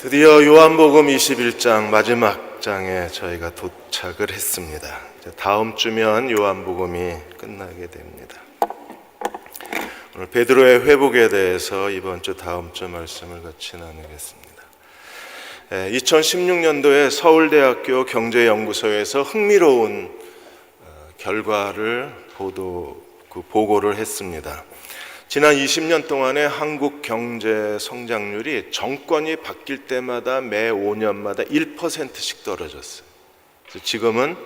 드디어 요한복음 21장 마지막 장에 저희가 도착을 했습니다. 이제 다음 주면 요한복음이 끝나게 됩니다. 오늘 베드로의 회복에 대해서 이번 주 다음 주 말씀을 같이 나누겠습니다. 2016년도에 서울대학교 경제연구소에서 흥미로운 결과를 보고를 했습니다. 지난 20년 동안의 한국 경제 성장률이 정권이 바뀔 때마다 매 5년마다 1%씩 떨어졌어요. 그래서 지금은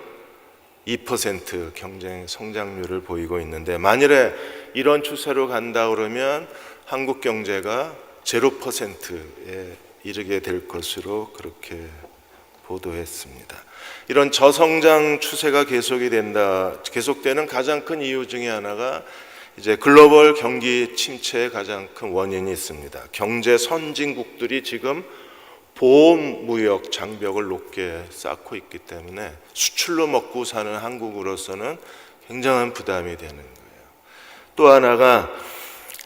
2% 경제 성장률을 보이고 있는데, 만일에 이런 추세로 간다 그러면 한국 경제가 0%에 이르게 될 것으로 그렇게 보도했습니다. 이런 저성장 추세가 계속되는 가장 큰 이유 중에 하나가 이제 글로벌 경기 침체의 가장 큰 원인이 있습니다. 경제 선진국들이 지금 보험 무역 장벽을 높게 쌓고 있기 때문에 수출로 먹고 사는 한국으로서는 굉장한 부담이 되는 거예요. 또 하나가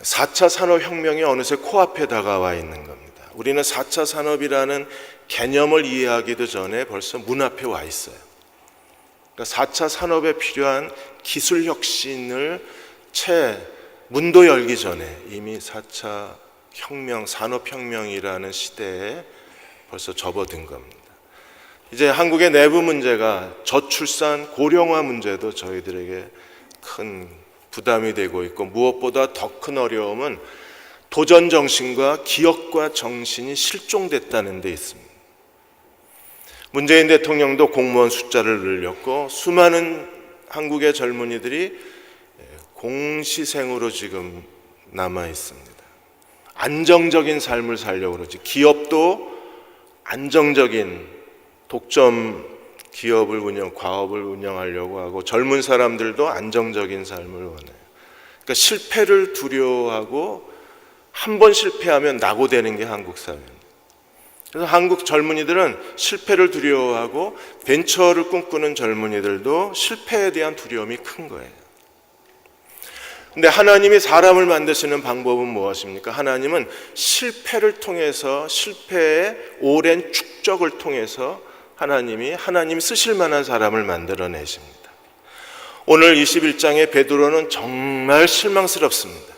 4차 산업혁명이 어느새 코앞에 다가와 있는 겁니다. 우리는 4차 산업이라는 개념을 이해하기도 전에 벌써 문 앞에 와 있어요. 그러니까 4차 산업에 필요한 기술 혁신을 문도 열기 전에 이미 4차 혁명, 산업혁명이라는 시대에 벌써 접어든 겁니다. 이제 한국의 내부 문제가 저출산, 고령화 문제도 저희들에게 큰 부담이 되고 있고, 무엇보다 더 큰 어려움은 도전 정신과 기억과 정신이 실종됐다는 데 있습니다. 문재인 대통령도 공무원 숫자를 늘렸고, 수많은 한국의 젊은이들이 공시생으로 지금 남아 있습니다. 안정적인 삶을 살려고 그러지. 기업도 안정적인 독점 과업을 운영하려고 하고, 젊은 사람들도 안정적인 삶을 원해요. 그러니까 실패를 두려워하고 한 번 실패하면 낙오되는 게 한국 사회입니다. 그래서 한국 젊은이들은 실패를 두려워하고, 벤처를 꿈꾸는 젊은이들도 실패에 대한 두려움이 큰 거예요. 근데 하나님이 사람을 만드시는 방법은 무엇입니까? 하나님은 실패를 통해서, 실패의 오랜 축적을 통해서 하나님이 쓰실 만한 사람을 만들어내십니다. 오늘 21장의 베드로는 정말 실망스럽습니다.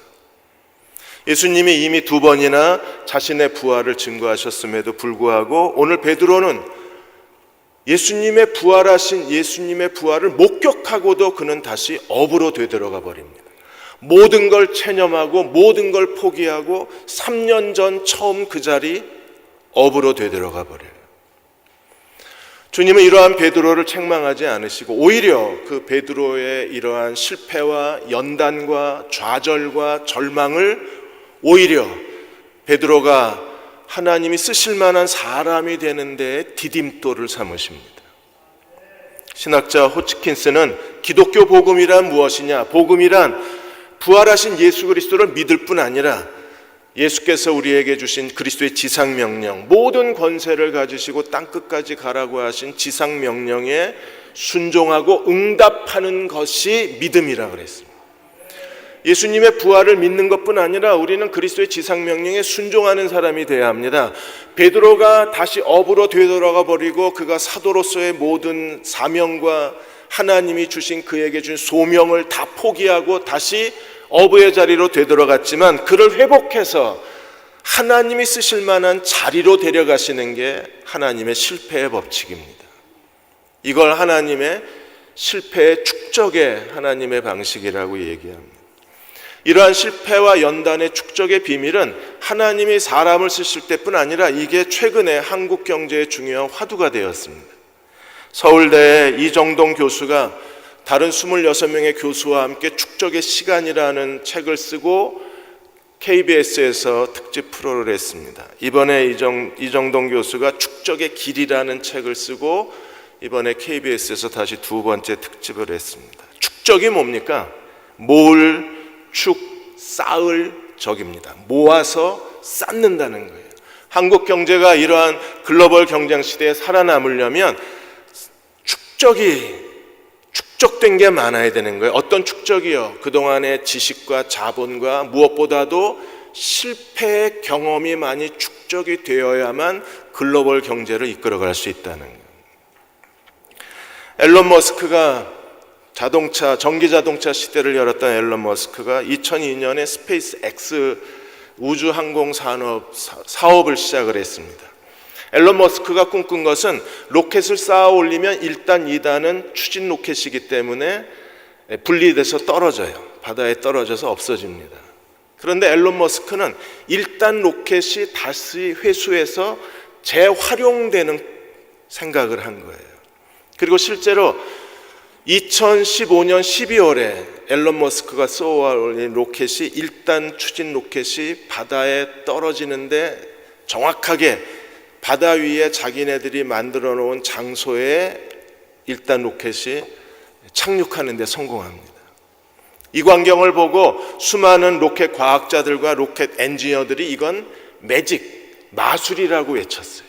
예수님이 이미 2번이나 자신의 부활을 증거하셨음에도 불구하고 오늘 베드로는 예수님의 부활을 목격하고도 그는 다시 업으로 되돌아가 버립니다. 모든 걸 체념하고 모든 걸 포기하고 3년 전 처음 그 자리 업으로 되돌아가 버려요. 주님은 이러한 베드로를 책망하지 않으시고, 오히려 그 베드로의 이러한 실패와 연단과 좌절과 절망을 오히려 베드로가 하나님이 쓰실 만한 사람이 되는 데에 디딤돌을 삼으십니다. 신학자 호치킨스는 기독교 복음이란 무엇이냐? 복음이란 부활하신 예수 그리스도를 믿을 뿐 아니라 예수께서 우리에게 주신 그리스도의 지상명령, 모든 권세를 가지시고 땅끝까지 가라고 하신 지상명령에 순종하고 응답하는 것이 믿음이라 그랬습니다. 예수님의 부활을 믿는 것뿐 아니라 우리는 그리스도의 지상명령에 순종하는 사람이 되어야 합니다. 베드로가 다시 업으로 되돌아가 버리고 그가 사도로서의 모든 사명과 하나님이 주신 그에게 준 소명을 다 포기하고 다시 어부의 자리로 되돌아갔지만, 그를 회복해서 하나님이 쓰실 만한 자리로 데려가시는 게 하나님의 실패의 법칙입니다. 이걸 하나님의 실패의 축적의 하나님의 방식이라고 얘기합니다. 이러한 실패와 연단의 축적의 비밀은 하나님이 사람을 쓰실 때뿐 아니라 이게 최근에 한국 경제의 중요한 화두가 되었습니다. 서울대의 이정동 교수가 다른 26명의 교수와 함께 축적의 시간이라는 책을 쓰고 KBS에서 특집 프로를 했습니다. 이번에 이정동 교수가 축적의 길이라는 책을 쓰고 이번에 KBS에서 다시 2번째 특집을 했습니다. 축적이 뭡니까? 모을, 축, 쌓을 적입니다. 모아서 쌓는다는 거예요. 한국 경제가 이러한 글로벌 경쟁 시대에 살아남으려면 축적된 게 많아야 되는 거예요. 어떤 축적이요? 그동안의 지식과 자본과 무엇보다도 실패의 경험이 많이 축적 축적이 되어야만 글로벌 경제를 이끌어갈 수 있다는 거예요. 앨런 머스크가 전기 자동차 시대를 열었던 앨런 머스크가 2002년에 스페이스 X 우주항공 사업을 시작을 했습니다. 앨런 머스크가 꿈꾼 것은 로켓을 쌓아 올리면 1단, 2단은 추진 로켓이기 때문에 분리돼서 떨어져요. 바다에 떨어져서 없어집니다. 그런데 앨런 머스크는 1단 로켓이 다시 회수해서 재활용되는 생각을 한 거예요. 그리고 실제로 2015년 12월에 앨런 머스크가 쏘아 올린 로켓이 1단 추진 로켓이 바다에 떨어지는데 정확하게 바다 위에 자기네들이 만들어 놓은 장소에 1단 로켓이 착륙하는 데 성공합니다. 이 광경을 보고 수많은 로켓 과학자들과 로켓 엔지니어들이 이건 매직, 마술이라고 외쳤어요.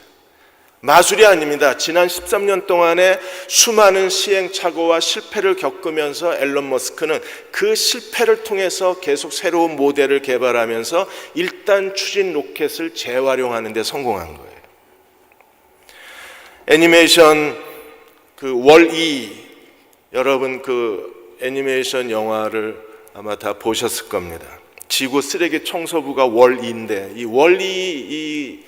마술이 아닙니다. 지난 13년 동안에 수많은 시행착오와 실패를 겪으면서 앨런 머스크는 그 실패를 통해서 계속 새로운 모델을 개발하면서 1단 추진 로켓을 재활용하는 데 성공한 거예요. 애니메이션 월이, 여러분 애니메이션 영화를 아마 다 보셨을 겁니다. 지구 쓰레기 청소부가 월이인데 이 월이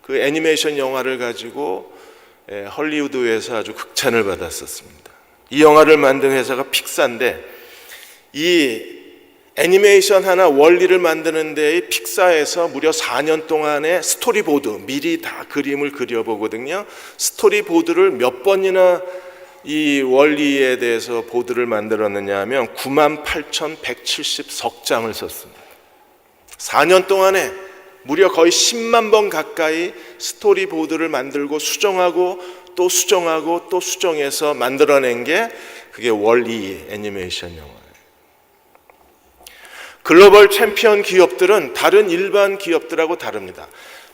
그 애니메이션 영화를 가지고 헐리우드에서 아주 극찬을 받았었습니다. 이 영화를 만든 회사가 픽사인데 이 애니메이션 하나 월리를 만드는 데에 픽사에서 무려 4년 동안의 스토리보드, 미리 다 그림을 그려보거든요. 스토리보드를 몇 번이나 이 월리에 대해서 보드를 만들었느냐 하면 98,170석장을 썼습니다. 4년 동안에 무려 거의 10만 번 가까이 스토리보드를 만들고 수정하고 또 수정하고 또 수정해서 만들어낸 게 그게 월리 애니메이션 영화예요. 글로벌 챔피언 기업들은 다른 일반 기업들하고 다릅니다.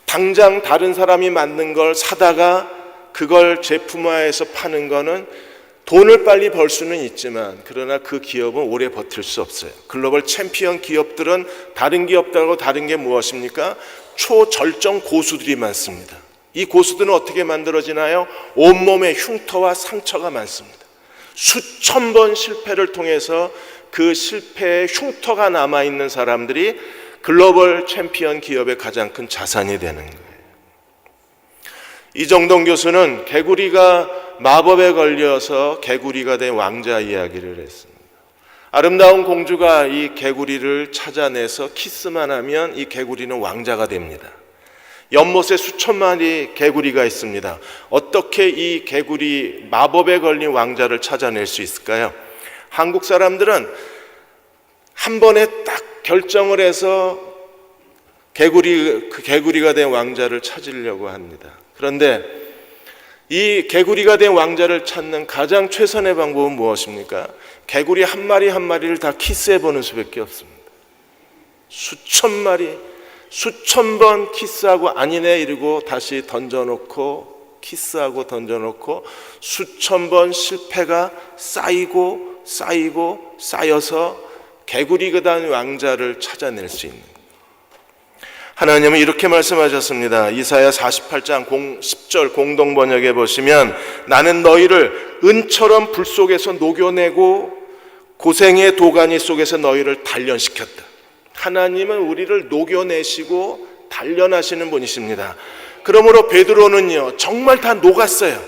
당장 다른 사람이 만든 걸 사다가 그걸 제품화해서 파는 거는 돈을 빨리 벌 수는 있지만 그러나 그 기업은 오래 버틸 수 없어요. 글로벌 챔피언 기업들은 다른 기업들하고 다른 게 무엇입니까? 초절정 고수들이 많습니다. 이 고수들은 어떻게 만들어지나요? 온몸에 흉터와 상처가 많습니다. 수천 번 실패를 통해서 그 실패의 흉터가 남아있는 사람들이 글로벌 챔피언 기업의 가장 큰 자산이 되는 거예요. 이정동 교수는 개구리가 마법에 걸려서 개구리가 된 왕자 이야기를 했습니다. 아름다운 공주가 이 개구리를 찾아내서 키스만 하면 이 개구리는 왕자가 됩니다. 연못에 수천 마리 개구리가 있습니다. 어떻게 이 개구리 마법에 걸린 왕자를 찾아낼 수 있을까요? 한국 사람들은 한 번에 딱 결정을 해서 개구리가 된 왕자를 찾으려고 합니다. 그런데 이 개구리가 된 왕자를 찾는 가장 최선의 방법은 무엇입니까? 개구리 한 마리 한 마리를 다 키스해보는 수밖에 없습니다. 수천 마리, 수천 번 키스하고 아니네 이러고 다시 던져놓고 키스하고 던져놓고 수천 번 실패가 쌓이고 쌓여서 개구리가 된 왕자를 찾아낼 수 있는 거예요. 하나님은 이렇게 말씀하셨습니다. 이사야 48장 10절 공동번역에 보시면 나는 너희를 은처럼 불 속에서 녹여내고 고생의 도가니 속에서 너희를 단련시켰다. 하나님은 우리를 녹여내시고 단련하시는 분이십니다. 그러므로 베드로는요 정말 다 녹았어요.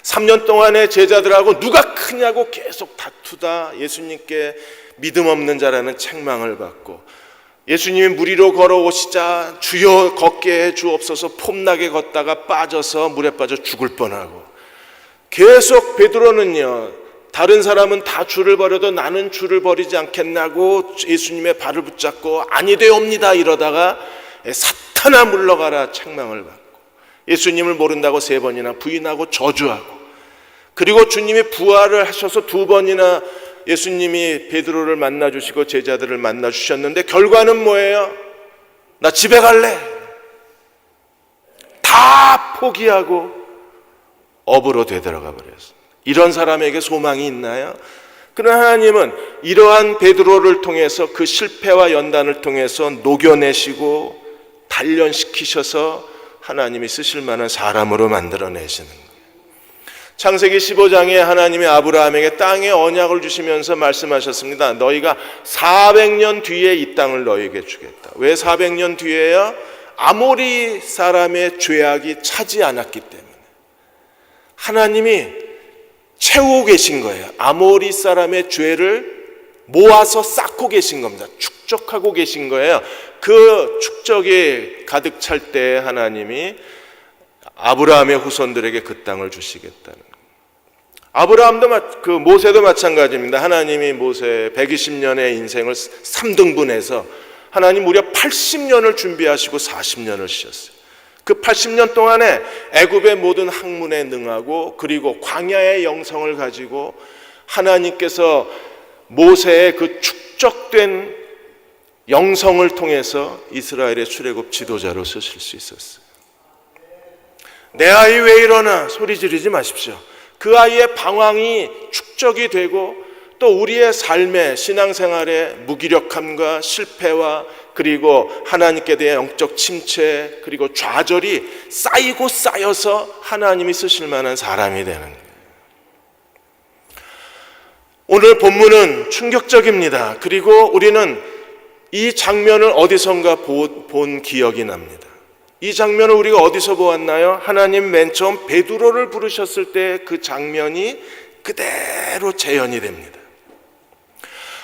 3년 동안의 제자들하고 누가 크냐고 계속 다투다 예수님께 믿음 없는 자라는 책망을 받고 예수님이 물 위로 걸어오시자 주여 걷게 해 주옵소서 폼나게 걷다가 빠져서 물에 빠져 죽을 뻔하고 계속 베드로는요 다른 사람은 다 줄을 버려도 나는 줄을 버리지 않겠나고 예수님의 발을 붙잡고 아니되옵니다 이러다가 사탄아 물러가라 책망을 받고 예수님을 모른다고 3번이나 부인하고 저주하고 그리고 주님이 부활을 하셔서 2번이나 예수님이 베드로를 만나주시고 제자들을 만나주셨는데 결과는 뭐예요? 나 집에 갈래. 다 포기하고 업으로 되돌아가 버렸습니다. 이런 사람에게 소망이 있나요? 그러나 하나님은 이러한 베드로를 통해서 그 실패와 연단을 통해서 녹여내시고 단련시키셔서 하나님이 쓰실 만한 사람으로 만들어내시는 거예요. 창세기 15장에 하나님이 아브라함에게 땅의 언약을 주시면서 말씀하셨습니다. 너희가 400년 뒤에 이 땅을 너희에게 주겠다. 왜 400년 뒤에요? 아모리 사람의 죄악이 차지 않았기 때문에 하나님이 채우고 계신 거예요. 아모리 사람의 죄를 모아서 쌓고 계신 겁니다. 축적하고 계신 거예요. 그 축적이 가득 찰 때 하나님이 아브라함의 후손들에게 그 땅을 주시겠다는 거예요. 아브라함도 모세도 마찬가지입니다. 하나님이 모세 120년의 인생을 3등분해서 하나님 무려 80년을 준비하시고 40년을 쉬었어요. 그 80년 동안에 애굽의 모든 학문에 능하고 그리고 광야의 영성을 가지고 하나님께서 모세의 그 축적된 영성을 통해서 이스라엘의 출애굽 지도자로 쓰실 수 있었어요. 내 아이 왜 이러나 소리 지르지 마십시오. 그 아이의 방황이 축적이 되고 또 우리의 삶의 신앙생활의 무기력함과 실패와 그리고 하나님께 대한 영적 침체 그리고 좌절이 쌓이고 쌓여서 하나님이 쓰실 만한 사람이 되는 거예요. 오늘 본문은 충격적입니다. 그리고 우리는 이 장면을 어디선가 본 기억이 납니다. 이 장면을 우리가 어디서 보았나요? 하나님 맨 처음 베드로를 부르셨을 때 그 장면이 그대로 재현이 됩니다.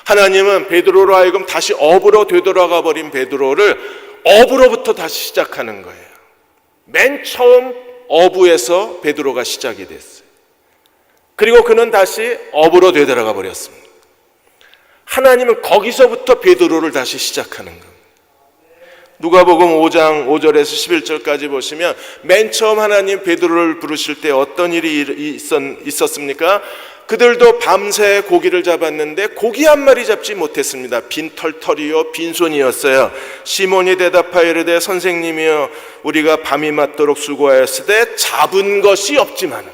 하나님은 베드로로 하여금 다시 업으로 되돌아가 버린 베드로를 업으로부터 다시 시작하는 거예요. 맨 처음 어부에서 베드로가 시작이 됐어요. 그리고 그는 다시 업으로 되돌아가 버렸습니다. 하나님은 거기서부터 베드로를 다시 시작하는 겁니다. 누가복음 5장 5절에서 11절까지 보시면 맨 처음 하나님 베드로를 부르실 때 어떤 일이 있었습니까? 그들도 밤새 고기를 잡았는데 고기 한 마리 잡지 못했습니다. 빈털털이요 빈손이었어요. 시몬이 대답하여 이르되 선생님이여 우리가 밤이 맞도록 수고하였으되 잡은 것이 없지만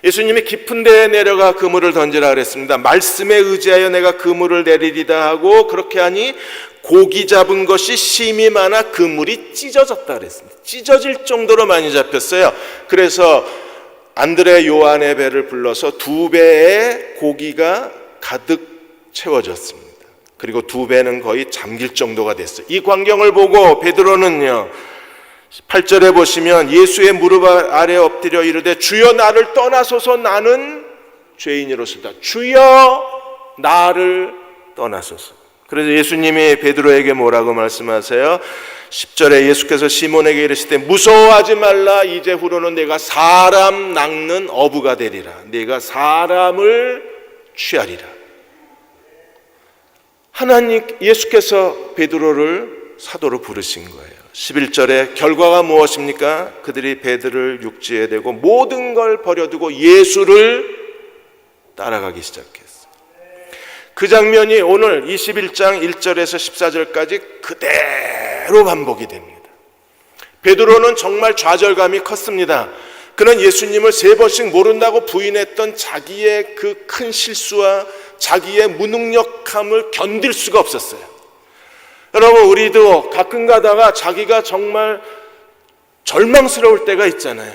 예수님이 깊은 데에 내려가 그물을 던지라 그랬습니다. 말씀에 의지하여 내가 그물을 내리리다 하고 그렇게 하니 고기 잡은 것이 심히 많아 그물이 찢어졌다 그랬습니다. 찢어질 정도로 많이 잡혔어요. 그래서 안드레 요한의 배를 불러서 2배의 고기가 가득 채워졌습니다. 그리고 2배는 거의 잠길 정도가 됐어요. 이 광경을 보고 베드로는요 8절에 보시면 예수의 무릎 아래 엎드려 이르되 주여 나를 떠나소서 나는 죄인이로소이다. 주여 나를 떠나소서. 그래서 예수님이 베드로에게 뭐라고 말씀하세요? 10절에 예수께서 시몬에게 이르시되 무서워하지 말라 이제 후로는 내가 사람 낚는 어부가 되리라. 내가 사람을 취하리라. 하나님 예수께서 베드로를 사도로 부르신 거예요. 11절에 결과가 무엇입니까? 그들이 배들을 육지에 대고 모든 걸 버려두고 예수를 따라가기 시작했어요. 그 장면이 오늘 21장 1절에서 14절까지 그대로 반복이 됩니다. 베드로는 정말 좌절감이 컸습니다. 그는 예수님을 3번씩 모른다고 부인했던 자기의 그 큰 실수와 자기의 무능력함을 견딜 수가 없었어요. 여러분 우리도 가끔 가다가 자기가 정말 절망스러울 때가 있잖아요.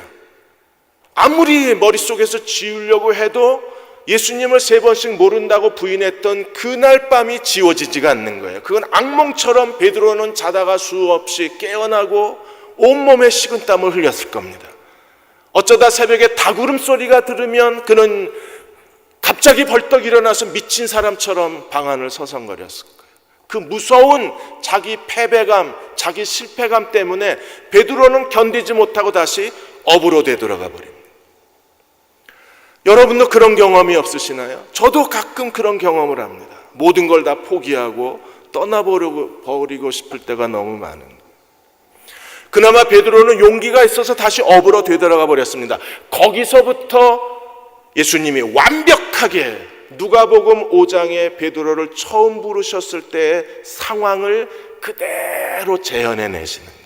아무리 머릿속에서 지우려고 해도 예수님을 3번씩 모른다고 부인했던 그날 밤이 지워지지가 않는 거예요. 그건 악몽처럼 베드로는 자다가 수없이 깨어나고 온몸에 식은땀을 흘렸을 겁니다. 어쩌다 새벽에 닭울음 소리가 들으면 그는 갑자기 벌떡 일어나서 미친 사람처럼 방 안을 서성거렸을 거예요. 그 무서운 자기 패배감, 자기 실패감 때문에 베드로는 견디지 못하고 다시 업으로 되돌아가 버립니다. 여러분도 그런 경험이 없으시나요? 저도 가끔 그런 경험을 합니다. 모든 걸 다 포기하고 떠나버리고 싶을 때가 너무 많은 거예요. 그나마 베드로는 용기가 있어서 다시 업으로 되돌아가 버렸습니다. 거기서부터 예수님이 완벽하게 누가복음 5장에 베드로를 처음 부르셨을 때의 상황을 그대로 재현해내시는 거예요.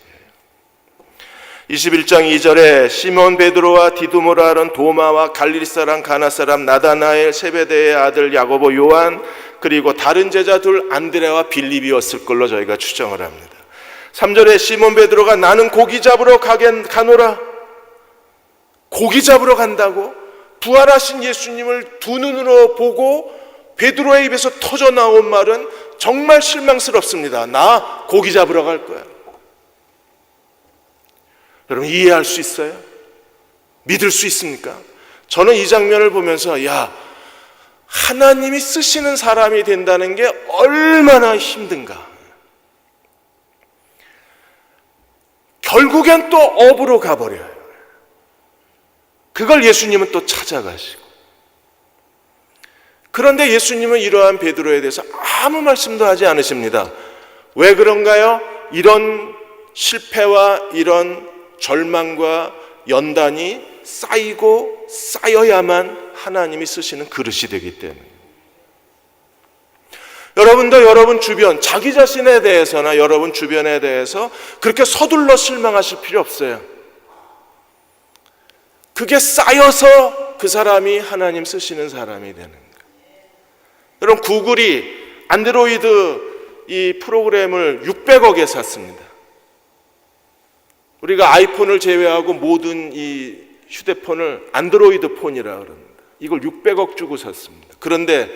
21장 2절에 시몬 베드로와 디두모라 하는 도마와 갈릴리 사람 가나 사람 나다나엘 세베대의 아들 야고보 요한 그리고 다른 제자 둘 안드레와 빌립이었을 걸로 저희가 추정을 합니다. 3절에 시몬 베드로가 나는 고기 잡으러 가노라. 고기 잡으러 간다고? 부활하신 예수님을 두 눈으로 보고 베드로의 입에서 터져 나온 말은 정말 실망스럽습니다. 나 고기 잡으러 갈 거야. 여러분 이해할 수 있어요? 믿을 수 있습니까? 저는 이 장면을 보면서 하나님이 쓰시는 사람이 된다는 게 얼마나 힘든가. 결국엔 또 업으로 가버려요. 그걸 예수님은 또 찾아가시고. 그런데 예수님은 이러한 베드로에 대해서 아무 말씀도 하지 않으십니다. 왜 그런가요? 이런 실패와 이런 절망과 연단이 쌓이고 쌓여야만 하나님이 쓰시는 그릇이 되기 때문에. 여러분도 여러분 주변, 자기 자신에 대해서나 여러분 주변에 대해서 그렇게 서둘러 실망하실 필요 없어요. 그게 쌓여서 그 사람이 하나님 쓰시는 사람이 되는 거예요. 여러분 구글이 안드로이드 이 프로그램을 600억에 샀습니다. 우리가 아이폰을 제외하고 모든 이 휴대폰을 안드로이드 폰이라 그럽니다. 이걸 600억 주고 샀습니다. 그런데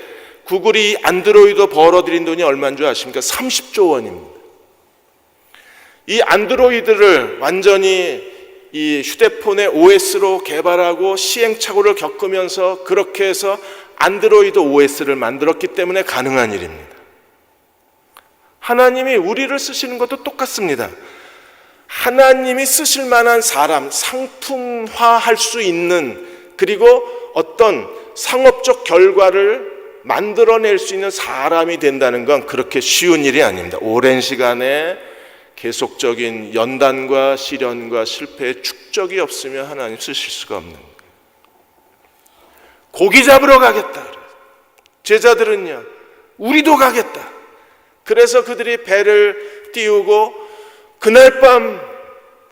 구글이 안드로이드 벌어들인 돈이 얼마인 줄 아십니까? 30조 원입니다. 이 안드로이드를 완전히 이 휴대폰의 OS로 개발하고 시행착오를 겪으면서 그렇게 해서 안드로이드 OS를 만들었기 때문에 가능한 일입니다. 하나님이 우리를 쓰시는 것도 똑같습니다. 하나님이 쓰실 만한 사람, 상품화할 수 있는, 그리고 어떤 상업적 결과를 만들어낼 수 있는 사람이 된다는 건 그렇게 쉬운 일이 아닙니다. 오랜 시간에 계속적인 연단과 시련과 실패의 축적이 없으면 하나님 쓰실 수가 없는 거예요. 고기 잡으러 가겠다. 제자들은요, 우리도 가겠다. 그래서 그들이 배를 띄우고 그날 밤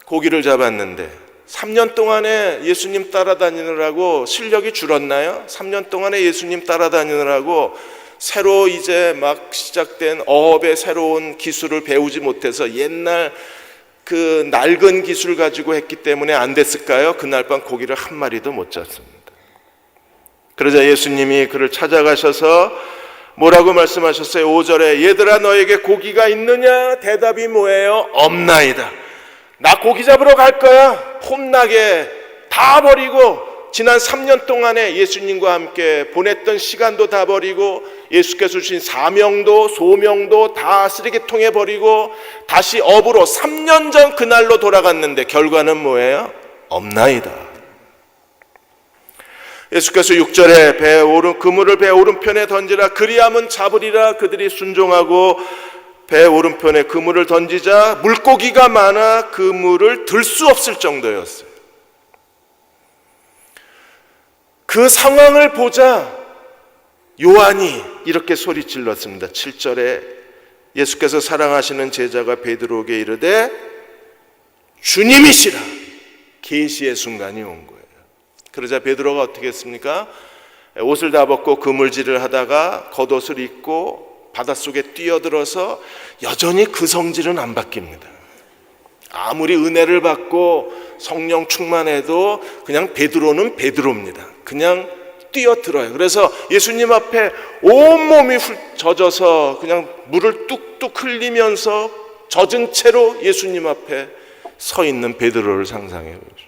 고기를 잡았는데 3년 동안에 예수님 따라다니느라고 실력이 줄었나요? 3년 동안에 예수님 따라다니느라고 새로 이제 막 시작된 어업의 새로운 기술을 배우지 못해서 옛날 그 낡은 기술 가지고 했기 때문에 안 됐을까요? 그날 밤 고기를 한 마리도 못 잡습니다. 그러자 예수님이 그를 찾아가셔서 뭐라고 말씀하셨어요? 5절에 얘들아 너에게 고기가 있느냐? 대답이 뭐예요? 없나이다. 나 고기 잡으러 갈 거야. 폼나게 다 버리고 지난 3년 동안에 예수님과 함께 보냈던 시간도 다 버리고 예수께서 주신 사명도 소명도 다 쓰레기통에 버리고 다시 업으로 3년 전 그날로 돌아갔는데 결과는 뭐예요? 없나이다. 예수께서 6절에 그물을 배 오른편에 던지라 그리하면 잡으리라. 그들이 순종하고 배 오른편에 그물을 던지자 물고기가 많아 그물을 들 수 없을 정도였어요. 그 상황을 보자 요한이 이렇게 소리질렀습니다. 7절에 예수께서 사랑하시는 제자가 베드로에게 이르되 주님이시라. 계시의 순간이 온 거예요. 그러자 베드로가 어떻게 했습니까? 옷을 다 벗고 그물질을 하다가 겉옷을 입고 바닷속에 뛰어들어서 여전히 그 성질은 안 바뀝니다. 아무리 은혜를 받고 성령 충만해도 그냥 베드로는 베드로입니다. 그냥 뛰어들어요. 그래서 예수님 앞에 온몸이 젖어서 그냥 물을 뚝뚝 흘리면서 젖은 채로 예수님 앞에 서 있는 베드로를 상상해 보십시오.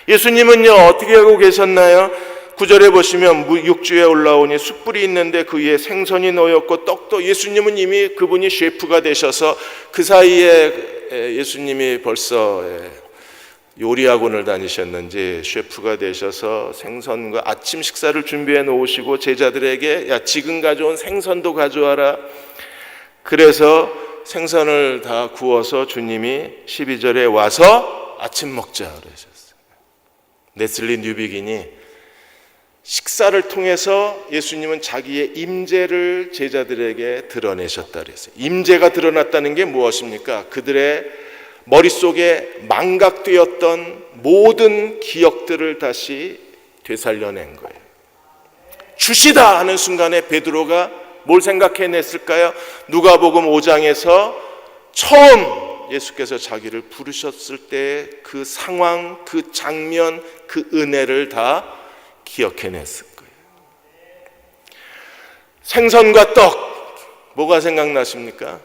예수님은요 어떻게 하고 계셨나요? 9절에 보시면 육지에 올라오니 숯불이 있는데 그 위에 생선이 놓였고 떡도, 예수님은 이미 그분이 셰프가 되셔서 그 사이에 예수님이 벌써 요리학원을 다니셨는지 셰프가 되셔서 생선과 아침 식사를 준비해 놓으시고 제자들에게 야 지금 가져온 생선도 가져와라. 그래서 생선을 다 구워서 주님이 12절에 와서 아침 먹자 그러셨어요. 네슬리 뉴비긴이 식사를 통해서 예수님은 자기의 임재를 제자들에게 드러내셨다 그랬어요. 임재가 드러났다는 게 무엇입니까? 그들의 머릿속에 망각되었던 모든 기억들을 다시 되살려낸 거예요. 주시다 하는 순간에 베드로가 뭘 생각해냈을까요? 누가복음 5장에서 처음 예수께서 자기를 부르셨을 때 그 상황, 그 장면, 그 은혜를 다 기억해냈을 거예요. 생선과 떡, 뭐가 생각나십니까?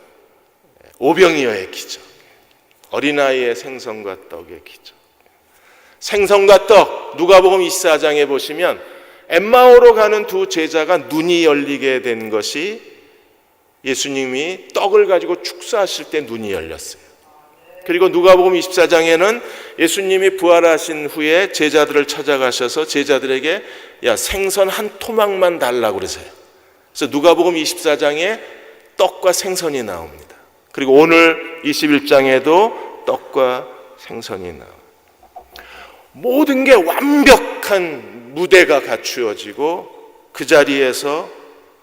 오병이어의 기적, 어린아이의 생선과 떡의 기적. 생선과 떡, 누가복음 24장에 보시면 엠마오로 가는 두 제자가 눈이 열리게 된 것이 예수님이 떡을 가지고 축사하실 때 눈이 열렸어요. 그리고 누가복음 24장에는 예수님이 부활하신 후에 제자들을 찾아가셔서 제자들에게 야, 생선 한 토막만 달라고 그러세요. 그래서 누가복음 24장에 떡과 생선이 나옵니다. 그리고 오늘 21장에도 떡과 생선이 나옵니다. 모든 게 완벽한 무대가 갖추어지고 그 자리에서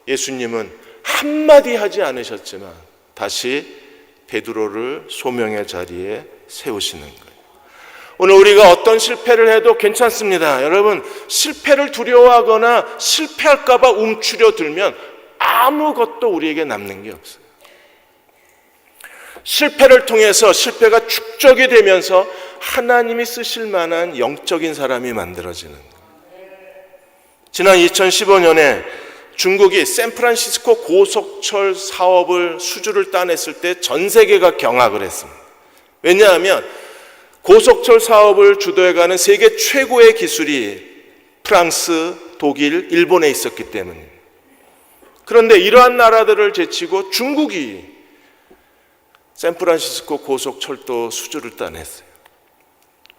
예수님은 한마디 하지 않으셨지만 다시 베드로를 소명의 자리에 세우시는 거예요. 오늘 우리가 어떤 실패를 해도 괜찮습니다. 여러분, 실패를 두려워하거나 실패할까 봐 움츠려 들면 아무것도 우리에게 남는 게 없어요. 실패를 통해서 실패가 축적이 되면서 하나님이 쓰실 만한 영적인 사람이 만들어지는 거예요. 지난 2015년에 중국이 샌프란시스코 고속철 사업을 수주를 따냈을 때 전 세계가 경악을 했습니다. 왜냐하면 고속철 사업을 주도해가는 세계 최고의 기술이 프랑스, 독일, 일본에 있었기 때문입니다. 그런데 이러한 나라들을 제치고 중국이 샌프란시스코 고속철도 수주를 따냈어요.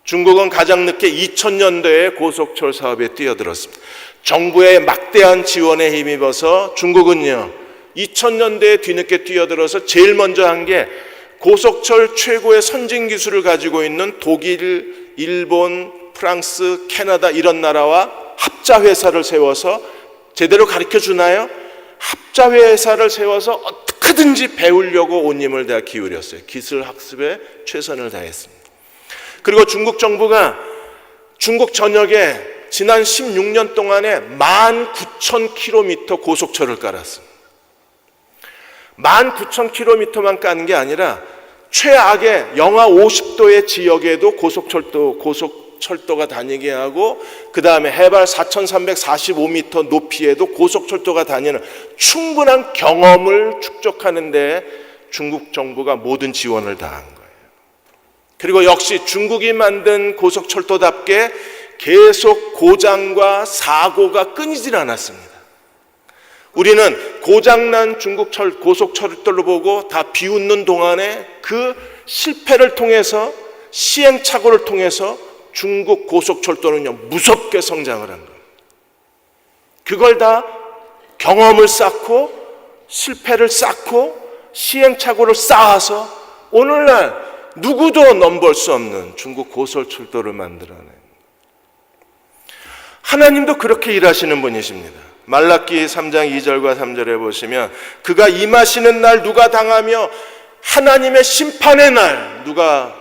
중국은 가장 늦게 2000년대에 고속철 사업에 뛰어들었습니다. 정부의 막대한 지원에 힘입어서 중국은요 2000년대에 뒤늦게 뛰어들어서 제일 먼저 한 게 고속철 최고의 선진 기술을 가지고 있는 독일, 일본, 프랑스, 캐나다 이런 나라와 합자회사를 세워서 제대로 가르쳐 주나요? 합자회사를 세워서 어떻게든지 배우려고 온 힘을 다 기울였어요. 기술 학습에 최선을 다했습니다. 그리고 중국 정부가 중국 전역에 지난 16년 동안에 19,000km 고속철을 깔았습니다. 19,000km만 까는 게 아니라 최악의 영하 50도의 지역에도 고속철도가 다니게 하고 그 다음에 해발 4,345m 높이에도 고속철도가 다니는 충분한 경험을 축적하는 데 중국 정부가 모든 지원을 다한 거예요. 그리고 역시 중국이 만든 고속철도답게 계속 고장과 사고가 끊이질 않았습니다. 우리는 고장난 중국 고속철도를 보고 다 비웃는 동안에 그 실패를 통해서 시행착오를 통해서 중국 고속철도는요 무섭게 성장을 한 거예요. 그걸 다 경험을 쌓고 실패를 쌓고 시행착오를 쌓아서 오늘날 누구도 넘볼 수 없는 중국 고속철도를 만들어낸 하나님도 그렇게 일하시는 분이십니다. 말라기 3장 2절과 3절에 보시면 그가 임하시는 날 누가 당하며 하나님의 심판의 날 누가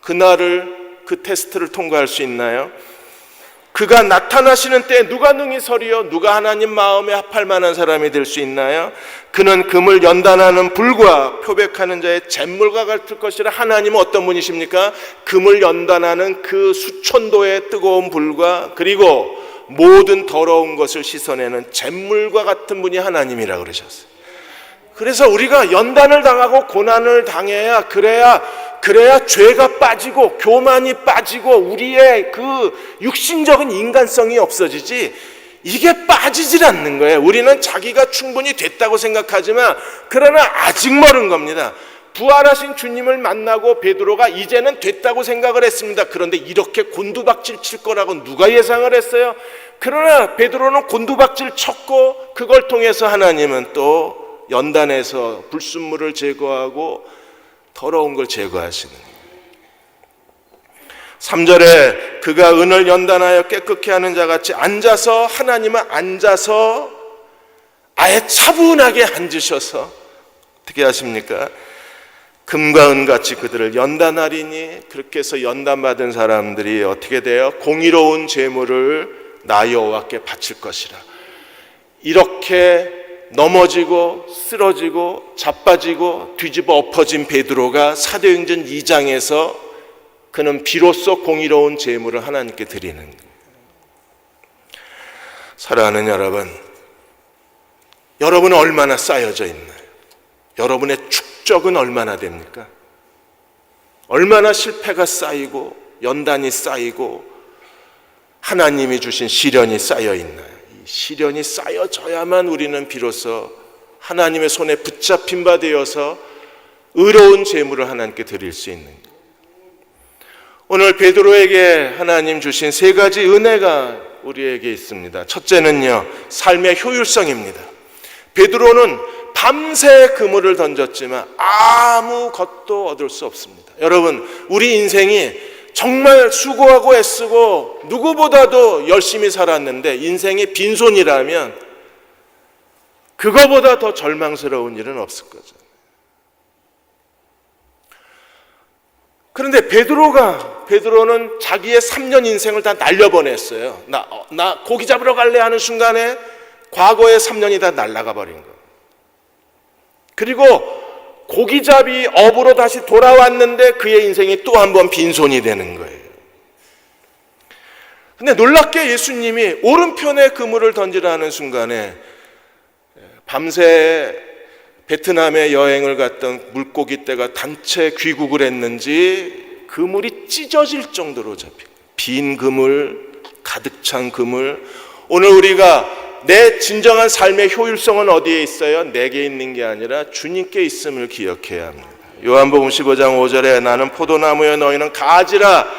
그 테스트를 통과할 수 있나요? 그가 나타나시는 때 누가 능히 서리요? 누가 하나님 마음에 합할 만한 사람이 될 수 있나요? 그는 금을 연단하는 불과 표백하는 자의 잿물과 같을 것이라. 하나님은 어떤 분이십니까? 금을 연단하는 그 수천도의 뜨거운 불과 그리고 모든 더러운 것을 씻어내는 잿물과 같은 분이 하나님이라고 그러셨어요. 그래서 우리가 연단을 당하고 고난을 당해야 그래야 죄가 빠지고 교만이 빠지고 우리의 그 육신적인 인간성이 없어지지 이게 빠지질 않는 거예요. 우리는 자기가 충분히 됐다고 생각하지만 그러나 아직 멀은 겁니다. 부활하신 주님을 만나고 베드로가 이제는 됐다고 생각을 했습니다. 그런데 이렇게 곤두박질 칠 거라고 누가 예상을 했어요? 그러나 베드로는 곤두박질 쳤고 그걸 통해서 하나님은 또 연단해서 불순물을 제거하고 더러운 걸 제거하시는 거예요. 3절에 그가 은을 연단하여 깨끗게 하는 자같이 앉아서 하나님은 앉아서 아예 차분하게 앉으셔서 어떻게 하십니까? 금과 은같이 그들을 연단하리니 그렇게 해서 연단받은 사람들이 어떻게 돼요? 공의로운 제물을 나 여호와께 바칠 것이라. 이렇게 넘어지고 쓰러지고 자빠지고 뒤집어 엎어진 베드로가 사도행전 2장에서 그는 비로소 공의로운 제물을 하나님께 드리는 거예요. 사랑하는 여러분, 여러분은 얼마나 쌓여져 있나요? 여러분의 축적은 얼마나 됩니까? 얼마나 실패가 쌓이고 연단이 쌓이고 하나님이 주신 시련이 쌓여 있나요? 이 시련이 쌓여져야만 우리는 비로소 하나님의 손에 붙잡힌 바 되어서 의로운 제물을 하나님께 드릴 수 있는 거예요. 오늘 베드로에게 하나님 주신 세 가지 은혜가 우리에게 있습니다. 첫째는요, 삶의 효율성입니다. 베드로는 밤새 그물을 던졌지만 아무것도 얻을 수 없습니다. 여러분, 우리 인생이 정말 수고하고 애쓰고 누구보다도 열심히 살았는데 인생이 빈손이라면 그거보다 더 절망스러운 일은 없을 거죠. 그런데 베드로는 자기의 3년 인생을 다 날려보냈어요. 나 고기 잡으러 갈래 하는 순간에 과거의 3년이 다 날아가 버린 거예요. 그리고 고기잡이 업으로 다시 돌아왔는데 그의 인생이 또 한 번 빈손이 되는 거예요. 근데 놀랍게 예수님이 오른편에 그물을 던지라는 순간에 밤새 베트남에 여행을 갔던 물고기떼가 단체 귀국을 했는지 그물이 찢어질 정도로 잡히고, 빈 그물, 가득 찬 그물. 오늘 우리가 내 진정한 삶의 효율성은 어디에 있어요? 내게 있는 게 아니라 주님께 있음을 기억해야 합니다. 요한복음 15장 5절에 나는 포도나무여 너희는 가지라.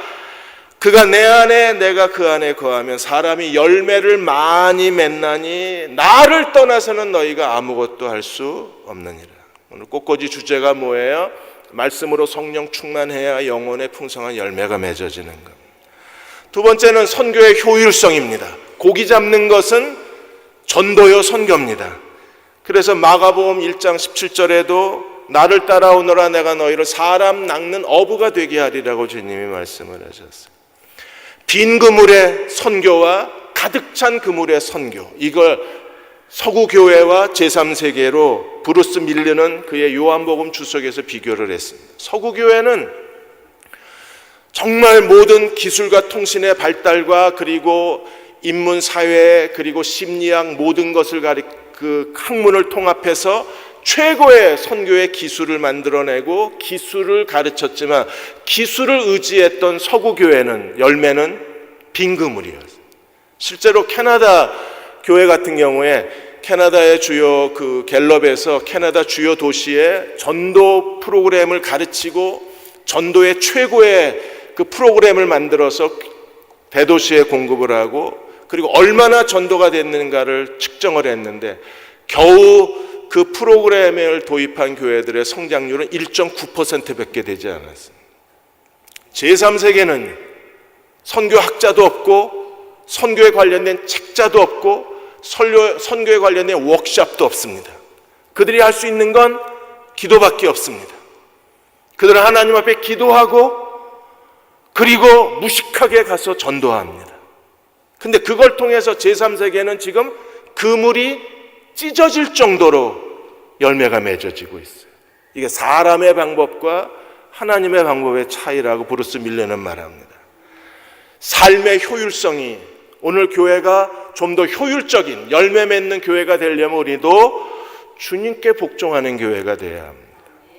그가 내 안에 내가 그 안에 거하면 사람이 열매를 많이 맺나니 나를 떠나서는 너희가 아무것도 할 수 없느니라. 오늘 꽃꽂이 주제가 뭐예요? 말씀으로 성령 충만해야 영혼의 풍성한 열매가 맺어지는 것. 두 번째는 선교의 효율성입니다. 고기 잡는 것은 전도요 선교입니다. 그래서 마가복음 1장 17절에도 나를 따라오너라 내가 너희를 사람 낚는 어부가 되게 하리라고 주님이 말씀을 하셨어요. 빈 그물의 선교와 가득 찬 그물의 선교, 이걸 서구교회와 제3세계로 브루스 밀르는 그의 요한복음 주석에서 비교를 했습니다. 서구교회는 정말 모든 기술과 통신의 발달과 그리고 인문, 사회, 그리고 심리학 모든 것을 그 학문을 통합해서 최고의 선교의 기술을 만들어내고 기술을 가르쳤지만 기술을 의지했던 서구교회는 열매는 빈 그물이었어요. 실제로 캐나다 교회 같은 경우에 캐나다의 주요 그 갤럽에서 캐나다 주요 도시에 전도 프로그램을 가르치고 전도의 최고의 그 프로그램을 만들어서 대도시에 공급을 하고 그리고 얼마나 전도가 됐는가를 측정을 했는데 겨우 그 프로그램을 도입한 교회들의 성장률은 1.9%밖에 되지 않았습니다. 제3세계는 선교학자도 없고 선교에 관련된 책자도 없고 선교에 관련된 워크숍도 없습니다. 그들이 할 수 있는 건 기도밖에 없습니다. 그들은 하나님 앞에 기도하고 그리고 무식하게 가서 전도합니다. 근데 그걸 통해서 제3세계는 지금 그물이 찢어질 정도로 열매가 맺어지고 있어요. 이게 사람의 방법과 하나님의 방법의 차이라고 브루스 밀러는 말합니다. 삶의 효율성이 오늘 교회가 좀 더 효율적인 열매 맺는 교회가 되려면 우리도 주님께 복종하는 교회가 되어야 합니다.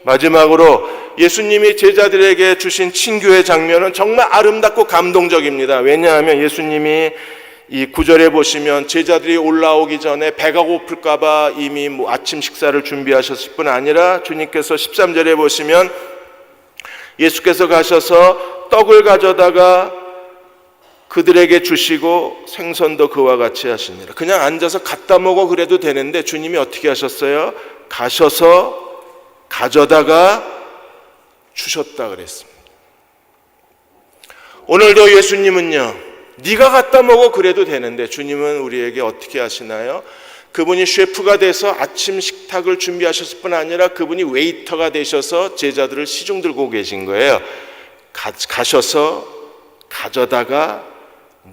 마지막으로 예수님이 제자들에게 주신 친교의 장면은 정말 아름답고 감동적입니다. 왜냐하면 예수님이 이 9절에 보시면 제자들이 올라오기 전에 배가 고플까 봐 이미 아침 식사를 준비하셨을 뿐 아니라 주님께서 13절에 보시면 예수께서 가셔서 떡을 가져다가 그들에게 주시고 생선도 그와 같이 하시니라. 그냥 앉아서 갖다 먹어 그래도 되는데 주님이 어떻게 하셨어요? 가셔서 가져다가 주셨다 그랬습니다. 오늘도 예수님은요, 네가 갖다 먹어 그래도 되는데 주님은 우리에게 어떻게 하시나요? 그분이 셰프가 돼서 아침 식탁을 준비하셨을 뿐 아니라 그분이 웨이터가 되셔서 제자들을 시중 들고 계신 거예요. 가셔서 가져다가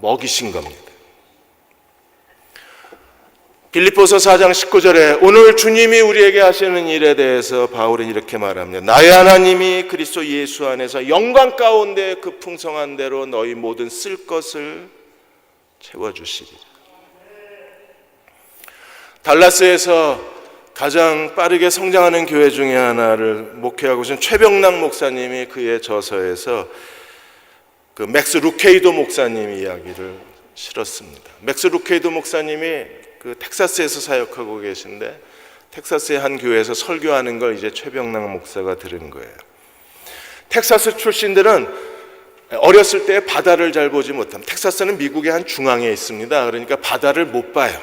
먹이신 겁니다. 빌립보서 4장 19절에 오늘 주님이 우리에게 하시는 일에 대해서 바울은 이렇게 말합니다. 나의 하나님이 그리스도 예수 안에서 영광 가운데 그 풍성한 대로 너희 모든 쓸 것을 채워주시리라. 달라스에서 가장 빠르게 성장하는 교회 중에 하나를 목회하고 계신 최병락 목사님이 그의 저서에서 그 맥스 루케이도 목사님 이야기를 실었습니다. 맥스 루케이도 목사님이 그 텍사스에서 사역하고 계신데 텍사스의 한 교회에서 설교하는 걸 이제 최병락 목사가 들은 거예요. 텍사스 출신들은 어렸을 때 바다를 잘 보지 못합니다. 텍사스는 미국의 한 중앙에 있습니다. 그러니까 바다를 못 봐요.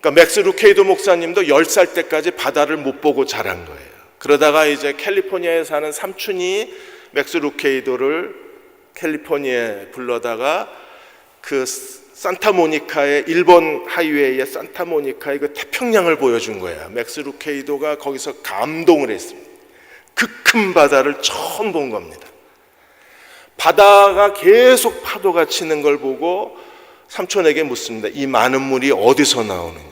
그러니까 맥스 루케이도 목사님도 10살 때까지 바다를 못 보고 자란 거예요. 그러다가 이제 캘리포니아에 사는 삼촌이 맥스 루케이도를 캘리포니아에 불러다가 그 산타모니카의 일본 하이웨이의 산타모니카의 그 태평양을 보여준 거야. 맥스 루케이도가 거기서 감동을 했습니다. 그 큰 바다를 처음 본 겁니다. 바다가 계속 파도가 치는 걸 보고 삼촌에게 묻습니다. 이 많은 물이 어디서 나오느냐.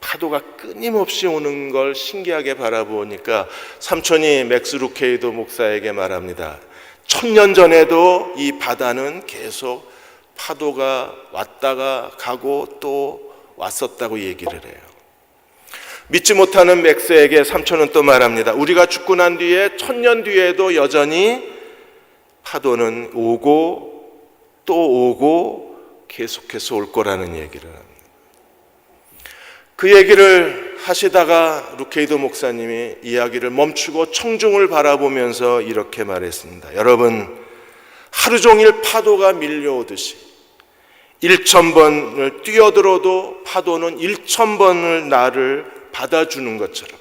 파도가 끊임없이 오는 걸 신기하게 바라보니까 삼촌이 맥스 루케이도 목사에게 말합니다. 1000년 전에도 이 바다는 계속 파도가 왔다가 가고 또 왔었다고 얘기를 해요. 믿지 못하는 맥스에게 삼촌은 또 말합니다. 우리가 죽고 난 뒤에 1000년 뒤에도 여전히 파도는 오고 또 오고 계속해서 올 거라는 얘기를 합니다. 그 얘기를 하시다가 루케이도 목사님이 이야기를 멈추고 청중을 바라보면서 이렇게 말했습니다. 여러분, 하루 종일 파도가 밀려오듯이 1000번을 뛰어들어도 파도는 1000번을 나를 받아주는 것처럼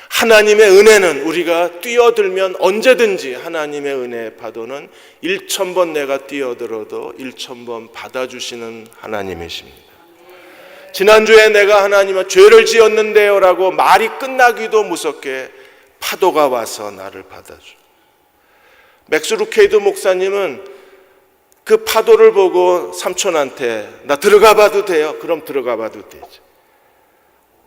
하나님의 은혜는 우리가 뛰어들면 언제든지 하나님의 은혜의 파도는 1000번 내가 뛰어들어도 1000번 받아주시는 하나님이십니다. 지난주에 내가 하나님은 죄를 지었는데요 라고 말이 끝나기도 무섭게 파도가 와서 나를 받아줘. 맥스 루케이도 목사님은 그 파도를 보고 삼촌한테 나 들어가 봐도 돼요? 그럼 들어가 봐도 되죠.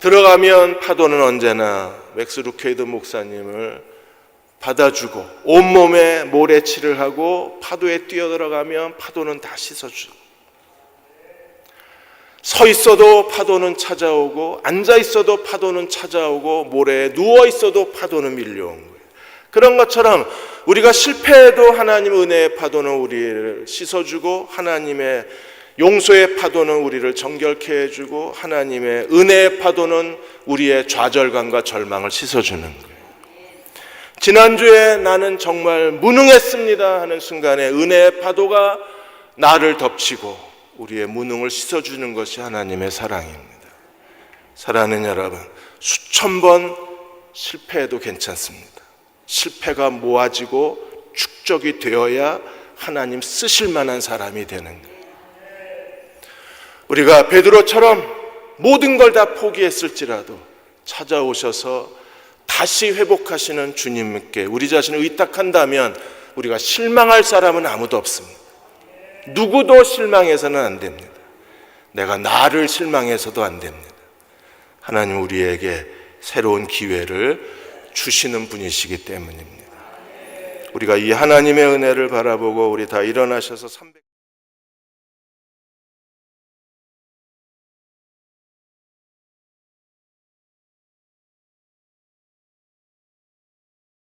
들어가면 파도는 언제나 맥스 루케이도 목사님을 받아주고 온몸에 모래칠을 하고 파도에 뛰어들어가면 파도는 다 씻어주고 서 있어도 파도는 찾아오고 앉아 있어도 파도는 찾아오고 모래에 누워 있어도 파도는 밀려온 거예요. 그런 것처럼 우리가 실패해도 하나님의 은혜의 파도는 우리를 씻어주고 하나님의 용서의 파도는 우리를 정결케 해주고 하나님의 은혜의 파도는 우리의 좌절감과 절망을 씻어주는 거예요. 지난주에 나는 정말 무능했습니다 하는 순간에 은혜의 파도가 나를 덮치고 우리의 무능을 씻어주는 것이 하나님의 사랑입니다. 사랑하는 여러분, 수천 번 실패해도 괜찮습니다. 실패가 모아지고 축적이 되어야 하나님 쓰실 만한 사람이 되는 거예요. 우리가 베드로처럼 모든 걸 다 포기했을지라도 찾아오셔서 다시 회복하시는 주님께 우리 자신을 의탁한다면 우리가 실망할 사람은 아무도 없습니다. 누구도 실망해서는 안 됩니다. 내가 나를 실망해서도 안 됩니다. 하나님 우리에게 새로운 기회를 주시는 분이시기 때문입니다. 우리가 이 하나님의 은혜를 바라보고 우리 다 일어나셔서